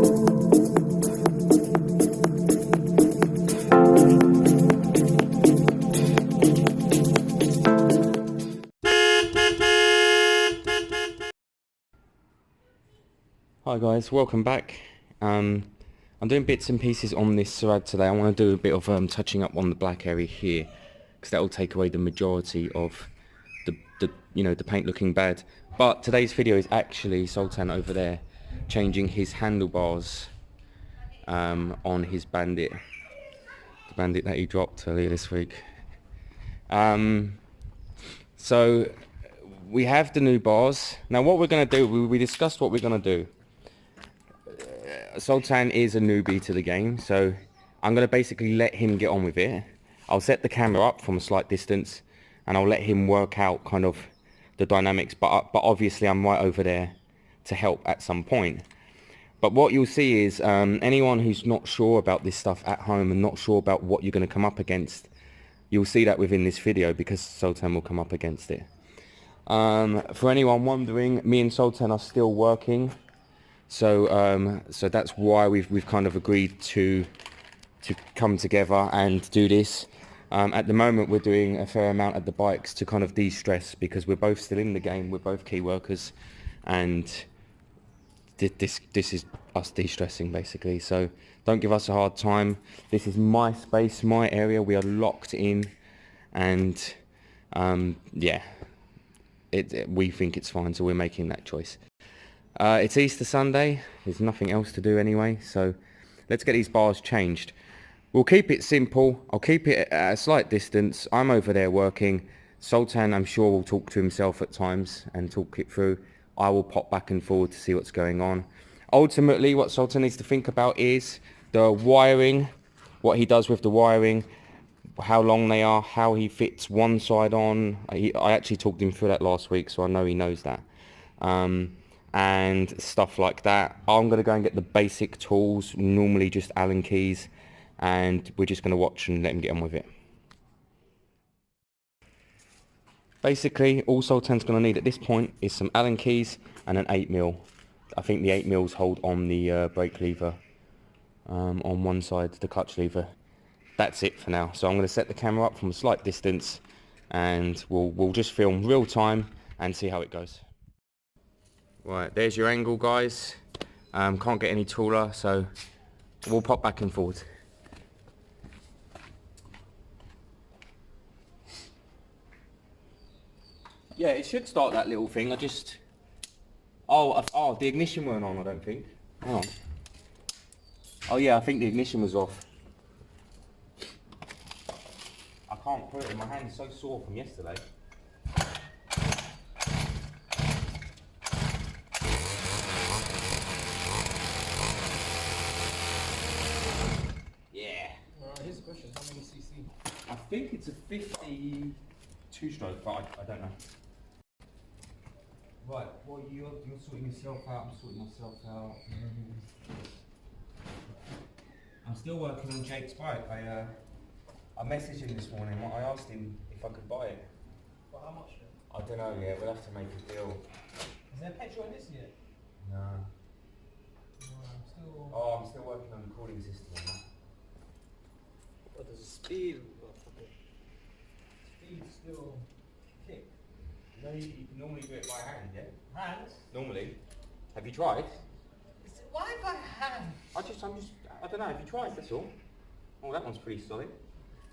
Hi guys, welcome back. I'm doing bits and pieces on this Surad today. I want to do a bit of touching up on the black area here, because that will take away the majority of the paint looking bad. But today's video is actually Sultan over there changing his handlebars on his bandit, the bandit that he dropped earlier this week. So we have the new bars. Now what we're going to do, we discussed what we're going to do. Sultan is a newbie to the game, so I'm going to basically let him get on with it. I'll set the camera up from a slight distance and I'll let him work out kind of the dynamics, but obviously I'm right over there to help at some point. But what you'll see is anyone who's not sure about this stuff at home and not sure about what you're going to come up against, you'll see that within this video because Sultan will come up against it. For anyone wondering, me and Sultan are still working. So that's why we've kind of agreed to come together and do this. At the moment we're doing a fair amount of the bikes to kind of de-stress because we're both still in the game, we're both key workers, and this is us de-stressing basically. So don't give us a hard time. This is my space, my area, we are locked in, and yeah, we think it's fine, so we're making that choice. It's Easter Sunday, there's nothing else to do anyway, so let's get these bars changed. We'll keep it simple, I'll keep it at a slight distance, I'm over there working. Sultan, I'm sure, will talk to himself at times and talk it through. I will pop back and forward to see what's going on. Ultimately, what Sultan needs to think about is the wiring, what he does with the wiring, how long they are, how he fits one side on. I actually talked him through that last week, so I know he knows that. And stuff like that. I'm going to go and get the basic tools, normally just Allen keys, and we're just going to watch and let him get on with it. Basically, all Sultan's going to need at this point is some Allen keys and an 8mm. I think the 8mm hold on the brake lever on one side, the clutch lever. That's it for now. So I'm going to set the camera up from a slight distance and we'll just film real time and see how it goes. Right, there's your angle, guys. Can't get any taller, so we'll pop back and forward. Yeah, it should start that little thing. I just... Oh, the ignition weren't on, I don't think. Hang on. Oh yeah, I think the ignition was off. I can't put it in my hand, it's so sore from yesterday. Here's the question, how many cc? I think it's a 52 stroke, but I don't know. Right, well you're sorting yourself out, I'm sorting myself out. I'm still working on Jake's bike. I messaged him this morning, I asked him if I could buy it. For how much? I don't know yet, we'll have to make a deal. Is there petrol in this yet? No. No, I'm still working on the cooling system on that. But there's a speed. Speed still kick. No, you can normally do it by hand, yeah? Hand? Normally. Have you tried? Why by hand? I don't know, have you tried, that's all? Oh, that one's pretty solid.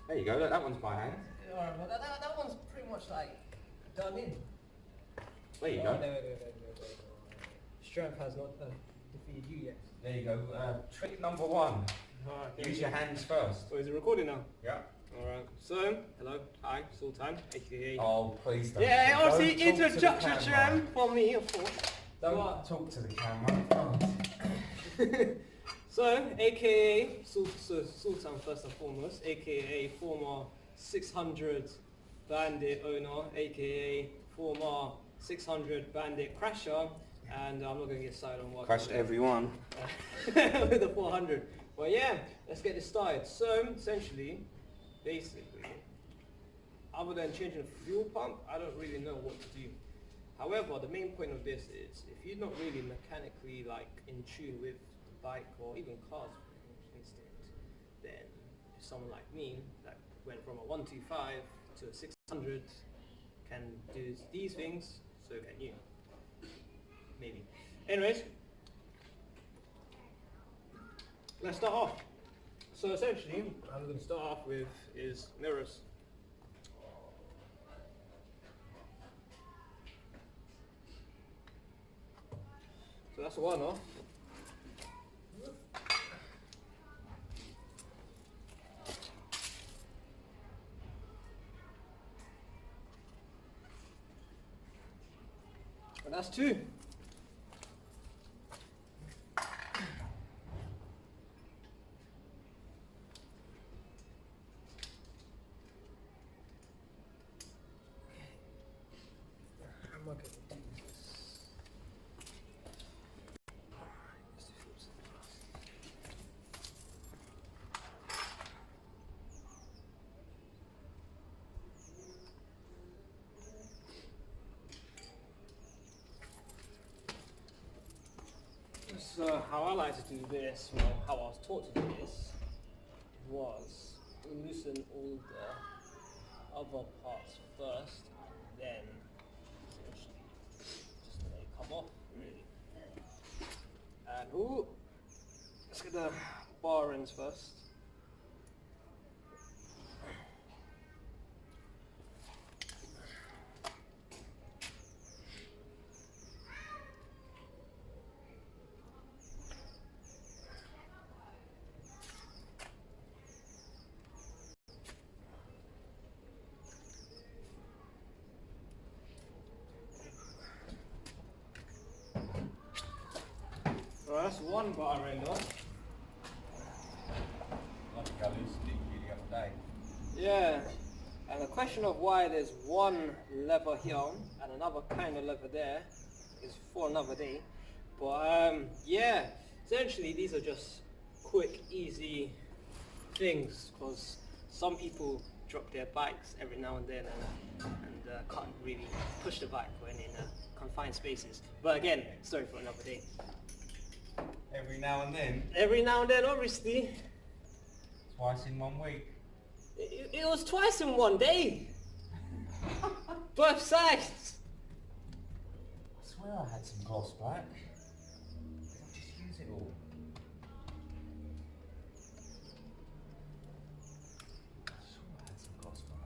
There you go, that one's by hand. Alright, well that one's pretty much like done in. There you go. Wait. Strength has not defeated you yet. There you go. Trick number one. Alright. Use your hands first. So is it recording now? Yeah. Alright. So, hello, hi, Sultan, aka. Oh, please don't. Yeah, Don't obviously talk to the introduction camera. for me, of course. Don't talk to the camera. So, aka Sultan first and foremost, aka former 600 bandit owner, aka former 600 bandit crasher, and I'm not going to get started on what Crashed everyone. with the 400. Well, yeah, let's get this started. So, essentially, basically, other than changing the fuel pump, I don't really know what to do. However, the main point of this is, if you're not really mechanically like in tune with the bike or even cars instinct, then someone like me that went from a 125 to a 600 can do these things, so can you. Maybe. Anyways, let's start off. So essentially, what I'm going to start off with is mirrors. So that's one off. And that's two. I'm okay. So how I like to do this, well, how I was taught to do this, was loosen all the other parts first, then just let it come off, really. And ooh, let's get the bar ends first. Well, that's one bar end off. Yeah, and the question of why there's one lever here and another kind of lever there is for another day. But yeah, essentially these are just quick, easy things, because some people drop their bikes every now and then and can't really push the bike when in confined spaces. But again, story for another day. Every now and then? Every now and then, obviously. Twice in 1 week? It was twice in one day. Both sides. I swear I had some gloss back. Did I just use it all? I swear I had some gloss back.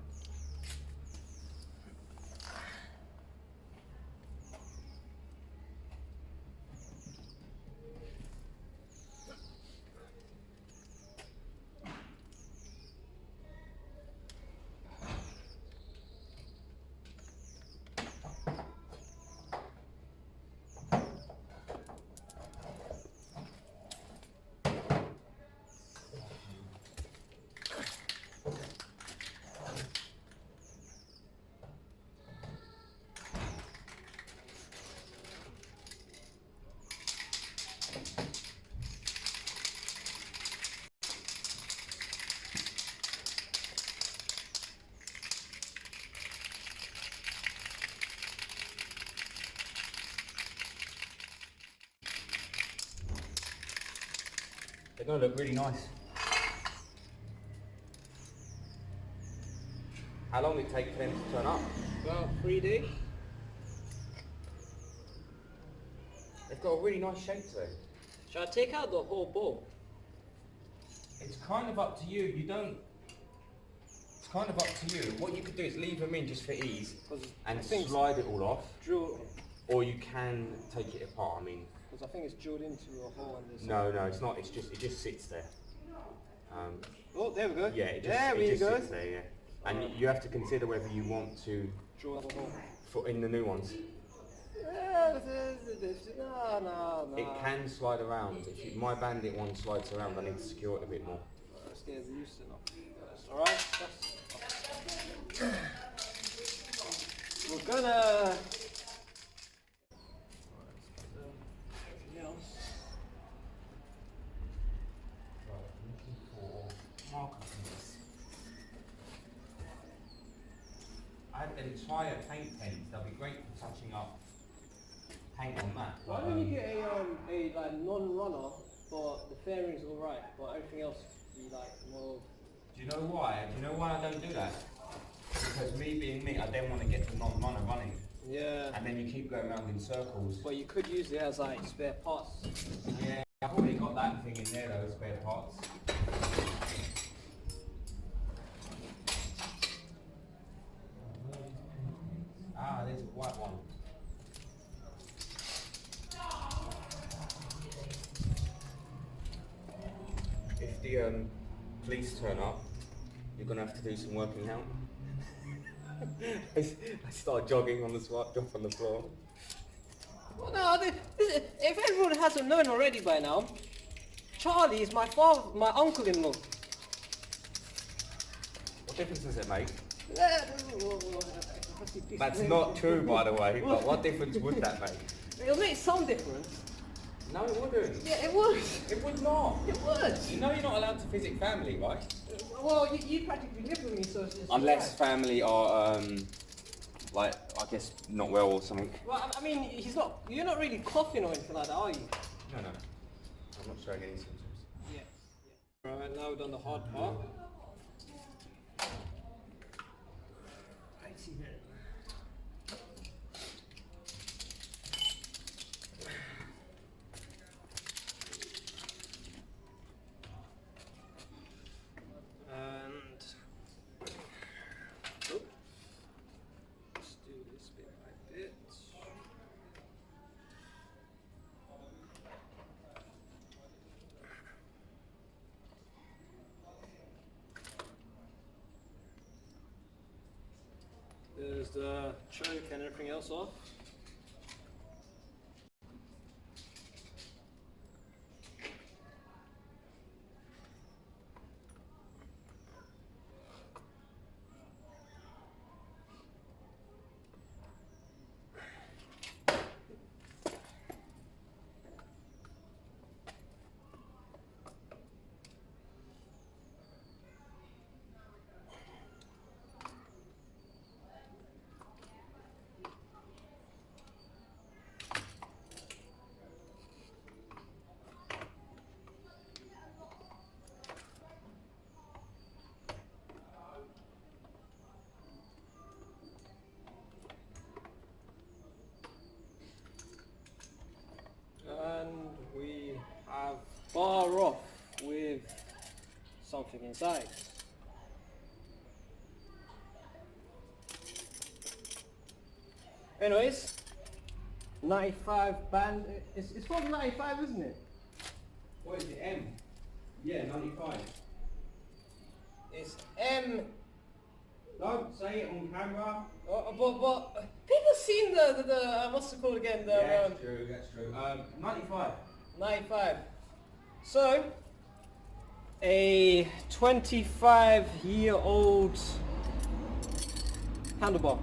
They're going to look really nice. How long did it take for them to turn up? About 3 days. They've got a really nice shape to it. Should I take out the whole bowl? It's kind of up to you. You don't... It's kind of up to you. What you could do is leave them in just for ease and slide it all off. Drill. Or you can take it apart. I mean... Because I think it's drilled into a hole in this. No, it's not. It's just, it just sits there. Oh, there we go. Yeah, it just sits there, yeah. And you have to consider whether you want to drill out the hole. For in the new ones. No. It can slide around. If you, my bandit one slides around, I need to secure it a bit more. Let's get it loose enough. Alright, we're gonna... I had them tire paint pens. They'll be great for touching up paint on that. Why don't you get a like non-runner but the fairing's alright, but everything else be like more. Do you know why? Do you know why I don't do that? Because me being me, I then want to get to non-runner running. Yeah. And then you keep going around in circles. But you could use it as like spare parts. Yeah, I've already got that thing in there though, spare parts. Ah, there's a white one. If the police turn up, you're gonna have to do some working out. I start jogging on the swap, drop on the floor. Well, no, if everyone hasn't known already by now, Charlie is my uncle-in-law. What difference does it make? Yeah, That's not true, by the way, but what difference would that make? It'll make some difference. No, it wouldn't. Yeah, it would. It would not. It would. You know you're not allowed to visit family, right? Well, you practically live with me, so it's Unless right. family are, like, I guess, not well or something. Well, I mean, you're not really coughing or anything like that, are you? No. I'm not showing any symptoms. Yeah. Right, now we've done the hard part. Righty then. Let's do this bit by bit. There's the choke and everything else off. And we have bar off with something inside. Anyways, 95 band. It's probably 95, isn't it? What is it, M? Yeah, 95. It's M. Don't say it on camera. But people seen the what's it called again? Yeah, that's true. 95. 95. So, a 25-year-old handlebar.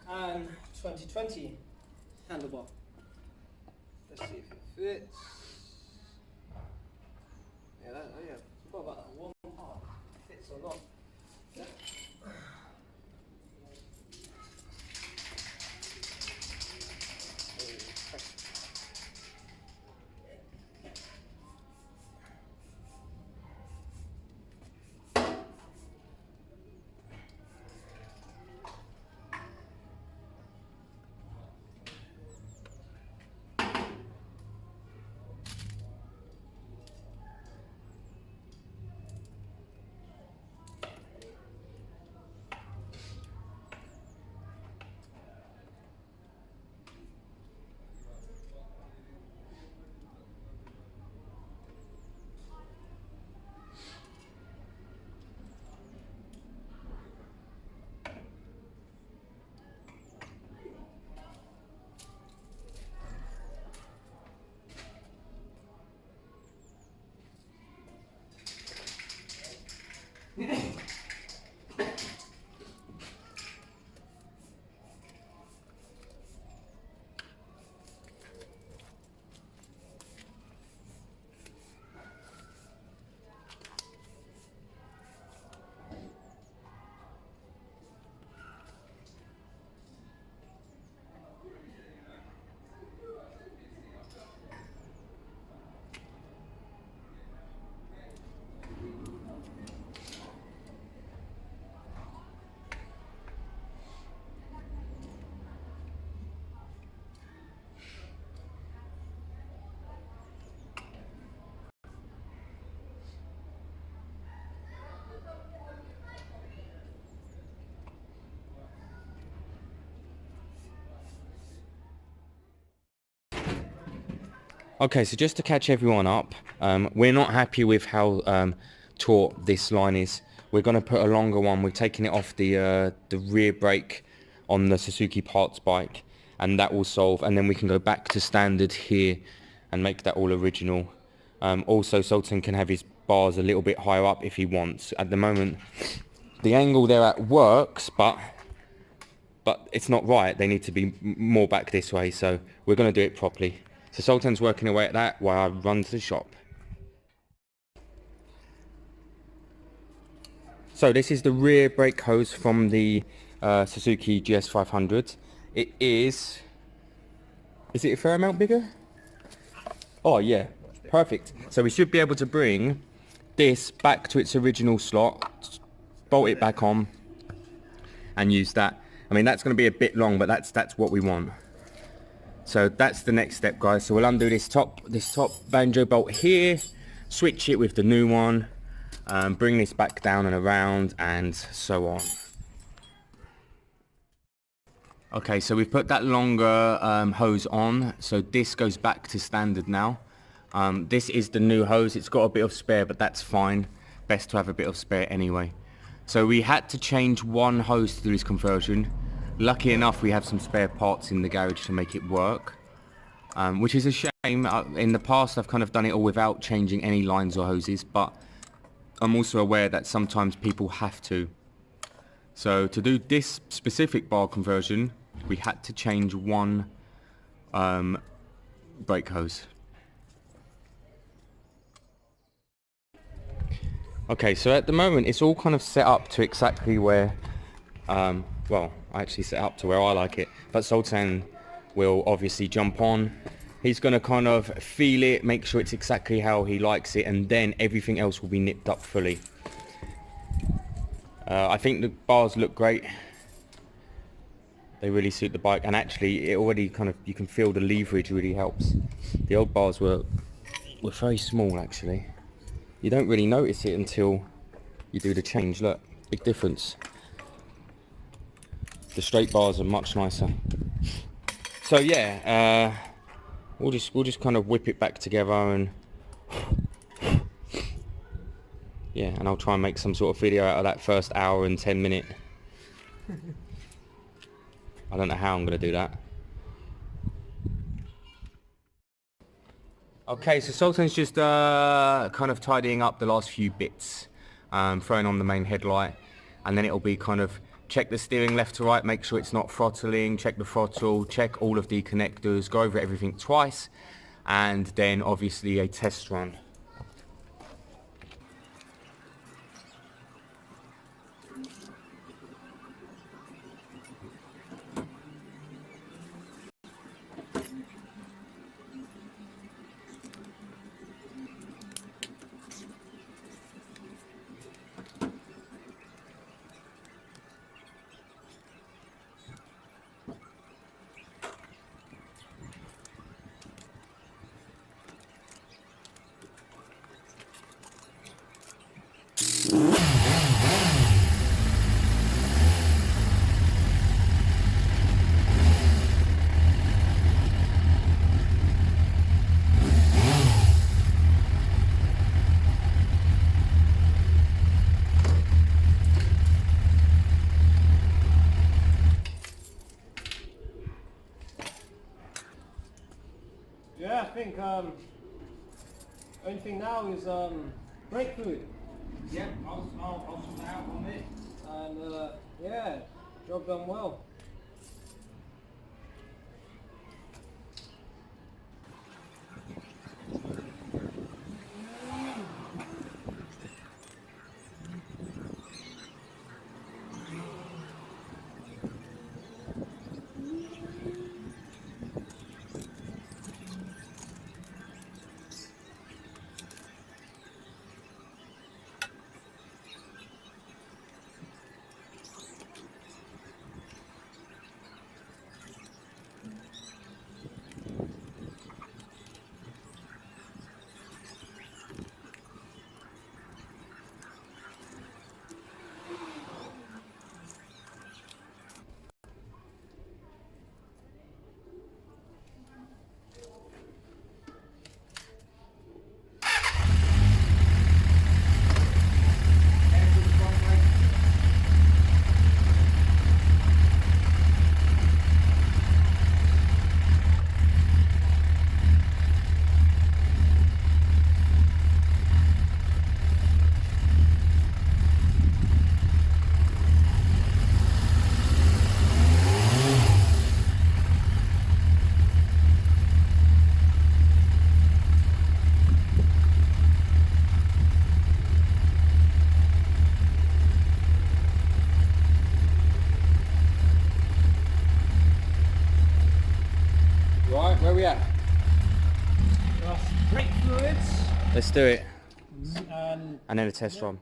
And 2020 handlebar. Let's see if it fits. Yeah, yeah. What about that one part? Fits or not? Okay, so just to catch everyone up, we're not happy with how taut this line is. We're going to put a longer one. We're taking it off the rear brake on the Suzuki parts bike, and that will solve. And then we can go back to standard here and make that all original. Also, Sultan can have his bars a little bit higher up if he wants. At the moment, the angle they're at works, but it's not right. They need to be more back this way, so we're going to do it properly. So Sultan's working away at that while I run to the shop. So this is the rear brake hose from the Suzuki GS500. It is it a fair amount bigger? Oh yeah, perfect. So we should be able to bring this back to its original slot, bolt it back on, and use that. I mean, that's going to be a bit long, but that's what we want. So that's the next step, guys. So we'll undo this top banjo bolt here, switch it with the new one, bring this back down and around, and so on. Okay, so we've put that longer hose on, so this goes back to standard now. This is the new hose. It's got a bit of spare, but that's fine. Best to have a bit of spare anyway. So we had to change one hose to do this conversion. Lucky enough, we have some spare parts in the garage to make it work, which is a shame. In the past, I've kind of done it all without changing any lines or hoses, but I'm also aware that sometimes people have to. So to do this specific bar conversion, we had to change one brake hose. Okay, so at the moment it's all kind of set up to exactly where, well, I actually set up to where I like it, but Sultan will obviously jump on. He's going to kind of feel it, make sure it's exactly how he likes it, and then everything else will be nipped up fully. I think the bars look great. They really suit the bike, and actually it already kind of, you can feel the leverage really helps. The old bars were very small actually. You don't really notice it until you do the change. Look, big difference. The straight bars are much nicer. So yeah, we'll just kind of whip it back together, and yeah, and I'll try and make some sort of video out of that first hour and 10 minute. I don't know how I'm going to do that. Okay, so Sultan's just kind of tidying up the last few bits, throwing on the main headlight, and then it'll be kind of check the steering left to right, make sure it's not throttling, check the throttle, check all of the connectors, go over everything twice, and then obviously a test run. Yeah, I think only thing now is brake fluid. Yeah, I'll sort that out on it. And yeah, job done well. Right, where we at? Just brake fluids. Let's do it. And And then a test run.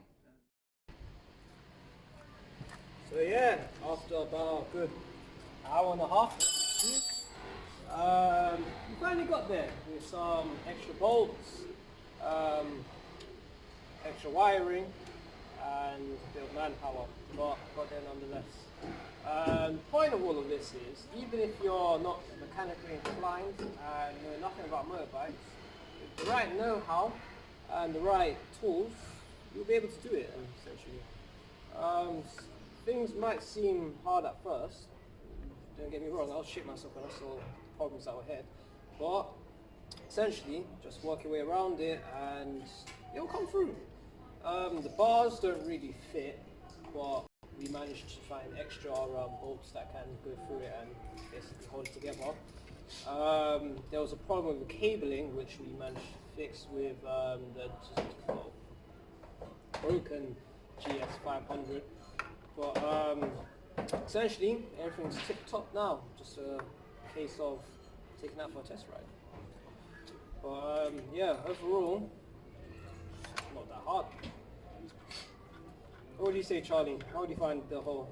so yeah, after about a good hour and a half, we finally got there with some extra bolts, extra wiring, and a bit of manpower, but got there nonetheless. The point of all of this is, even if you're not mechanically inclined and know nothing about motorbikes, with the right know-how and the right tools, you'll be able to do it, essentially. Things might seem hard at first, don't get me wrong, I'll shit myself when I saw problems that were ahead, but essentially just work your way around it and it'll come through. The bars don't really fit, but we managed to find extra bolts that can go through it and basically hold it together. There was a problem with the cabling, which we managed to fix with the broken GS500. But essentially, everything's tip-top now. Just a case of taking that for a test ride. But yeah, overall, not that hard. What do you say, Charlie? How do you find the whole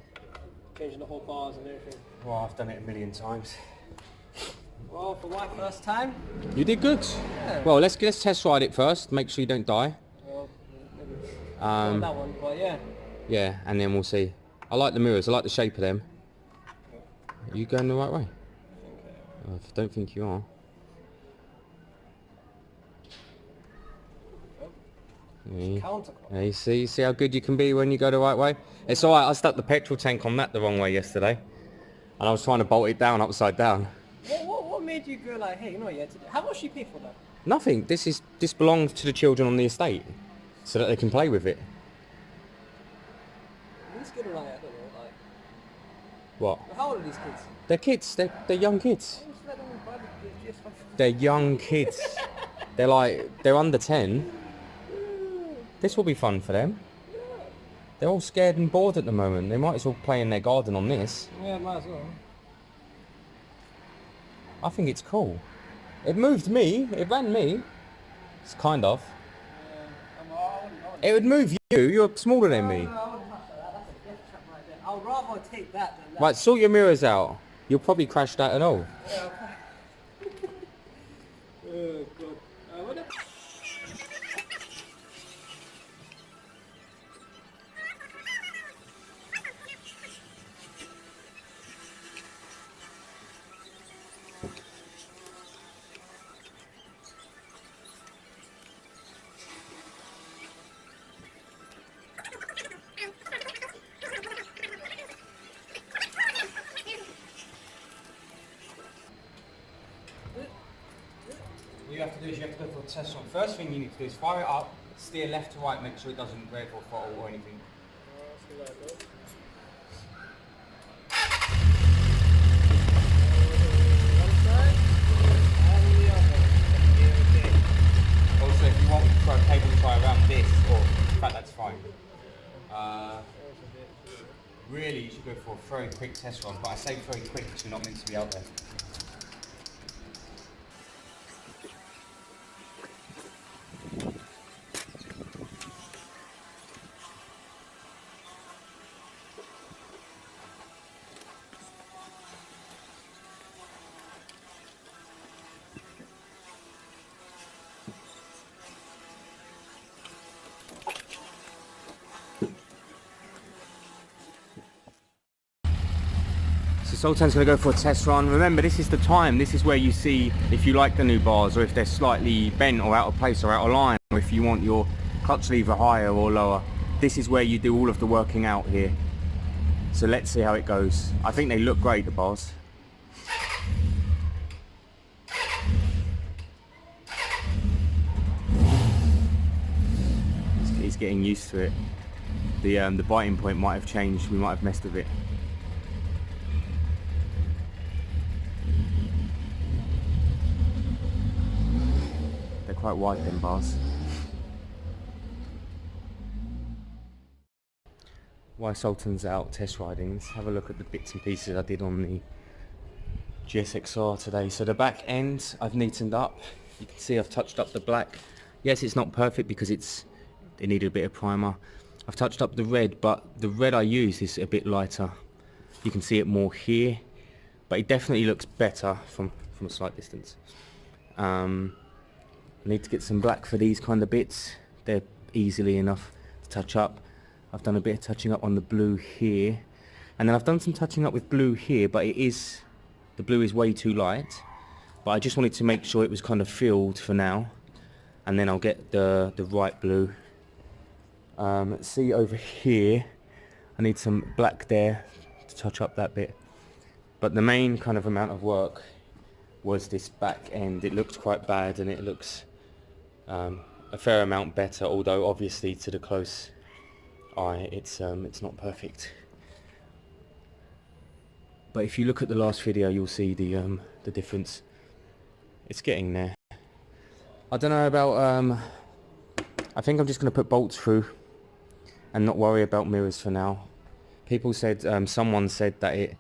changing the whole bars and everything? Well, I've done it a million times. Well, for my first time. You did good. Yeah. Well, let's test ride it first. Make sure you don't die. Well, maybe not that one, but yeah. Yeah, and then we'll see. I like the mirrors. I like the shape of them. Are you going the right way? I don't think you are. Yeah. Counterclock. Yeah, you see how good you can be when you go the right way? It's alright, I stuck the petrol tank on that the wrong way yesterday. And I was trying to bolt it down upside down. What made you go like, hey, you know what you had to do? How much you pay for that? Nothing. This belongs to the children on the estate. So that they can play with it. These kids are like, I don't know, like... What? How old are these kids? They're kids. They're young kids. Just let them buy the GS500. They're young kids. They're under 10. This will be fun for them. They're all scared and bored at the moment. They might as well play in their garden on this. Yeah, might as well. I think it's cool. It moved me. It ran me. It's kind of. It would move you. You're smaller than me. I wouldn't touch that. That's a death trap right there. I'd rather take that than that. Right, sort your mirrors out. You'll probably crash that and all. Yeah, okay. Oh, God. What the... What you have to do is you have to go for a test run. First thing you need to do is fire it up, steer left to right, make sure it doesn't rev or throttle or anything. Also, if you want to throw a cable tie around this, or in fact that's fine. Really, you should go for a very quick test run, but I say very quick because you're not meant to be out there. So Sultan's going to go for a test run. Remember, this is the time. This is where you see if you like the new bars or if they're slightly bent or out of place or out of line, or if you want your clutch lever higher or lower. This is where you do all of the working out here. So let's see how it goes. I think they look great, the bars. He's getting used to it. The biting point might have changed. We might have messed with it. They're quite wide, them bars. While Sultan's out test riding, let's have a look at the bits and pieces I did on the GSXR today. So the back end I've neatened up. You can see I've touched up the black. Yes, it's not perfect because it needed a bit of primer. I've touched up the red, but the red I use is a bit lighter. You can see it more here, but it definitely looks better from a slight distance. I need to get some black for these kind of bits. They're easily enough to touch up. I've done a bit of touching up on the blue here, and then I've done some touching up with blue here, but the blue is way too light. But I just wanted to make sure it was kind of filled for now, and then I'll get the right blue. See over here, I need some black there to touch up that bit. But the main kind of amount of work was this back end. It looked quite bad, and it looks a fair amount better, although obviously to the close eye it's not perfect. But if you look at the last video, you'll see the difference. It's getting there. I don't know about I think I'm just going to put bolts through and not worry about mirrors for now. People said, someone said that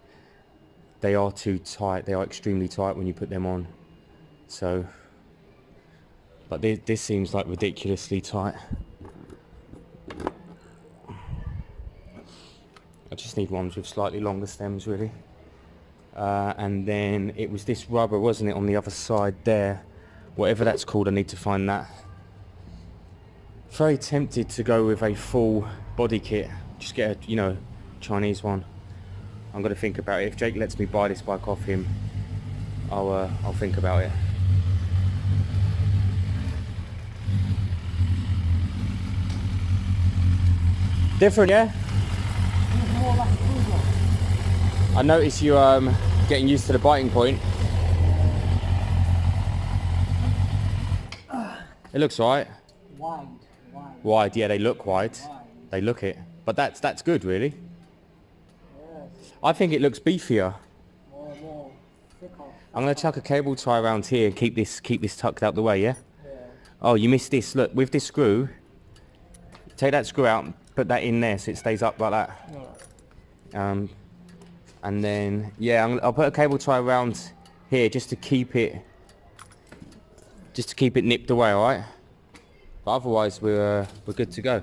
they are too tight. They are extremely tight when you put them on. So, but this seems like ridiculously tight. I just need ones with slightly longer stems, really. And then it was this rubber, wasn't it, on the other side there? Whatever that's called, I need to find that. Very tempted to go with a full body kit. Just get a, Chinese one. I'm gonna think about it. If Jake lets me buy this bike off him, I'll think about it. Different, yeah? I notice you getting used to the biting point. It looks right. Wide, yeah, they look wide. They look it, but that's good, really. I think it looks beefier. I'm gonna chuck a cable tie around here and keep this tucked out the way, yeah? Oh, you missed this. Look, with this screw, take that screw out and put that in there so it stays up like that. And then, yeah, I'll put a cable tie around here just to keep it nipped away, all right? But otherwise, we're good to go.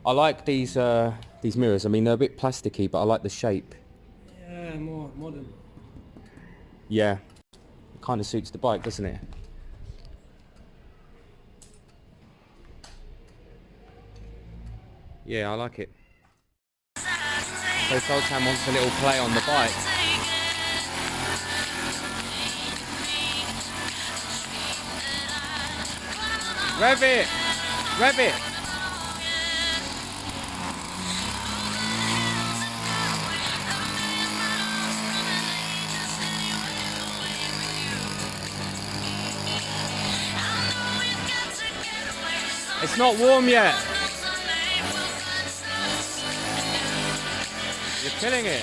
I like these mirrors. I mean, they're a bit plasticky, but I like the shape. Yeah, more modern. Yeah, it kind of suits the bike, doesn't it? Yeah, I like it. So Sultan wants a little play on the bike. Rev it! Rev it! It's not warm yet. You're killing it.